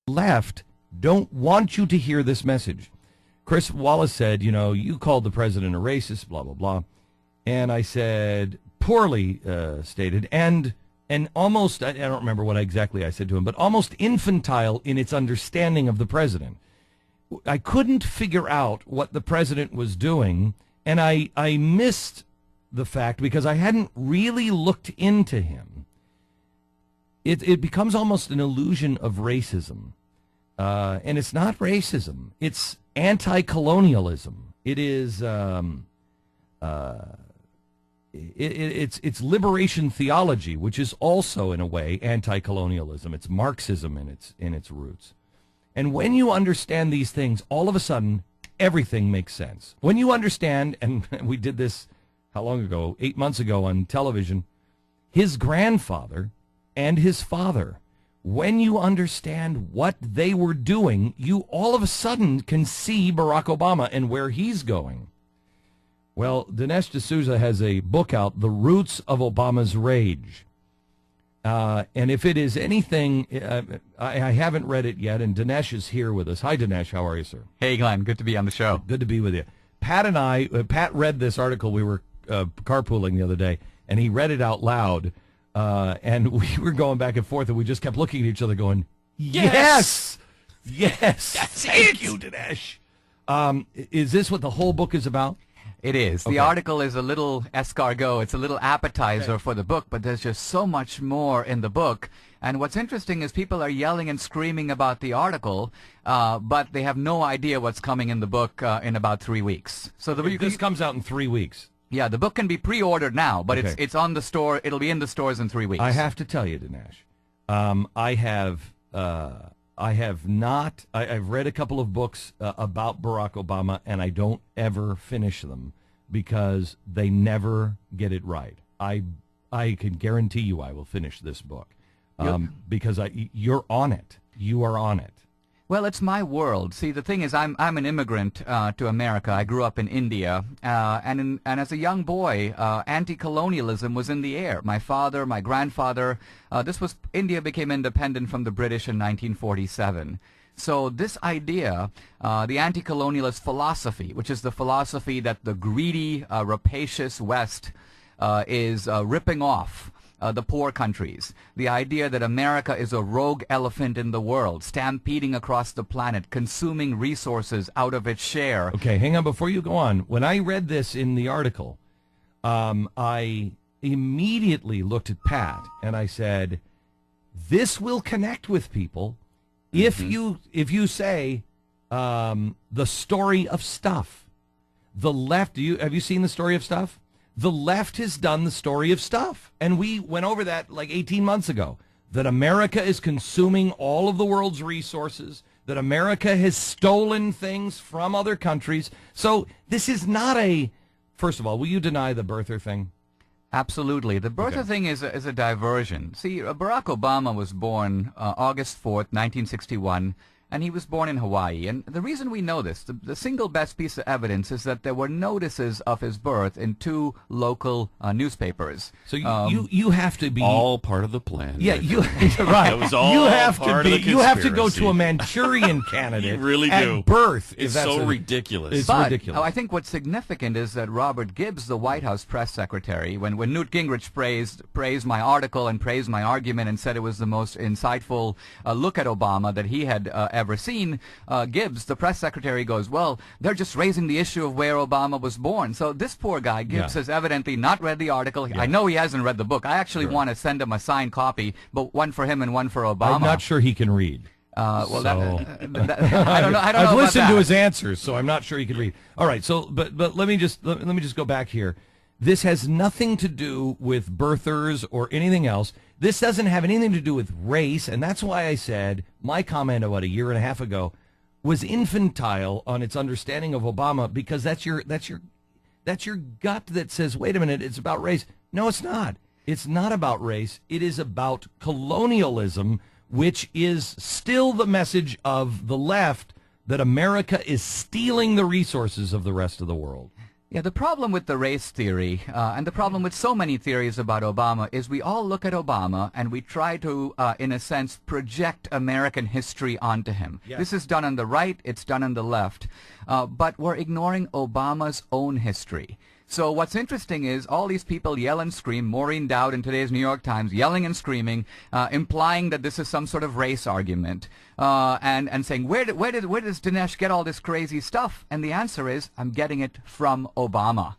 left don't want you to hear this message. Chris Wallace said, you called the president a racist, blah, blah, blah. And I said, poorly stated, and almost, I don't remember what exactly I said to him, but almost infantile in its understanding of the president. I couldn't figure out what the president was doing, and I missed the fact because I hadn't really looked into him. It becomes almost an illusion of racism. And it's not racism. It's anti-colonialism. It is it's liberation theology, which is also in a way anti-colonialism. It's Marxism in its roots. And when you understand these things, all of a sudden everything makes sense. When you understand, and we did this how long ago? 8 months ago on television. His grandfather and his father. When you understand what they were doing, you all of a sudden can see Barack Obama and where he's going. Well, Dinesh D'Souza has a book out, The Roots of Obama's Rage. And if it is anything, I haven't read it yet, and Dinesh is here with us. Hi, Dinesh. How are you, sir? Hey, Glenn. Good to be on the show. Good to be with you. Pat and I, Pat read this article. We were carpooling the other day, and he read it out loud. And we were going back and forth, and we just kept looking at each other going, yes! Yes! Thank you, Dinesh. Is this what the whole book is about? It is. Okay. The article is a little escargot. It's a little appetizer for the book, but there's just so much more in the book. And what's interesting is people are yelling and screaming about the article, but they have no idea what's coming in the book in about 3 weeks. So this comes out in 3 weeks. Yeah, the book can be pre-ordered now, but Okay. it's on the store. It'll be in the stores in 3 weeks. I have to tell you, Dinesh, I've read a couple of books about Barack Obama, and I don't ever finish them because they never get it right. I can guarantee you I will finish this book because you're on it. You are on it. Well, it's my world. See, the thing is, I'm an immigrant to America. I grew up in India, and as a young boy, anti-colonialism was in the air. My father, my grandfather, India became independent from the British in 1947. So this idea, the anti-colonialist philosophy, which is the philosophy that the greedy, rapacious West is ripping off the poor countries. The idea that America is a rogue elephant in the world, stampeding across the planet, consuming resources out of its share. Okay, hang on before you go on. When I read this in the article, I immediately looked at Pat and I said, this will connect with people if you say the story of stuff. The left, have you seen the story of stuff? The left has done the story of stuff. And we went over that like 18 months ago, that America is consuming all of the world's resources, that America has stolen things from other countries. So this is not first of all, will you deny the birther thing? Absolutely. The birther thing is a diversion. See, Barack Obama was born August 4th, 1961, and he was born in Hawaii. And the reason we know this, the single best piece of evidence is that there were notices of his birth in 2 local newspapers. So you have to be all part of the plan. Yeah, right. It was all you have part to of be. the You have to go conspiracy. to a Manchurian candidate. You really at do. birth. It's so ridiculous. It's But ridiculous. I think what's significant is that Robert Gibbs, the White House press secretary, when Newt Gingrich praised my article and praised my argument and said it was the most insightful look at Obama that he had ever seen, Gibbs, the press secretary, goes, well, they're just raising the issue of where Obama was born. So this poor guy, Gibbs, has evidently not read the article. I know he hasn't read the book. I actually want to send him a signed copy, but one for him and one for Obama. I'm not sure he can read. Well, So- I don't know. I don't know I've about listened that. to his answers, so I'm not sure he can read. All right, so but let me just go back here. This has nothing to do with birthers or anything else. This doesn't have anything to do with race, and that's why I said my comment about a year and a half ago was infantile on its understanding of Obama, because that's your gut that says, wait a minute, it's about race. No, it's not. It's not about race. It is about colonialism, which is still the message of the left, that America is stealing the resources of the rest of the world. Yeah, the problem with the race theory, and the problem with so many theories about Obama, is we all look at Obama and we try to, in a sense, project American history onto him. Yes. This is done on the right, it's done on the left, but we're ignoring Obama's own history. So what's interesting is all these people yell and scream, Maureen Dowd in today's New York Times yelling and screaming, implying that this is some sort of race argument, and saying, where does Dinesh get all this crazy stuff? And the answer is, I'm getting it from Obama.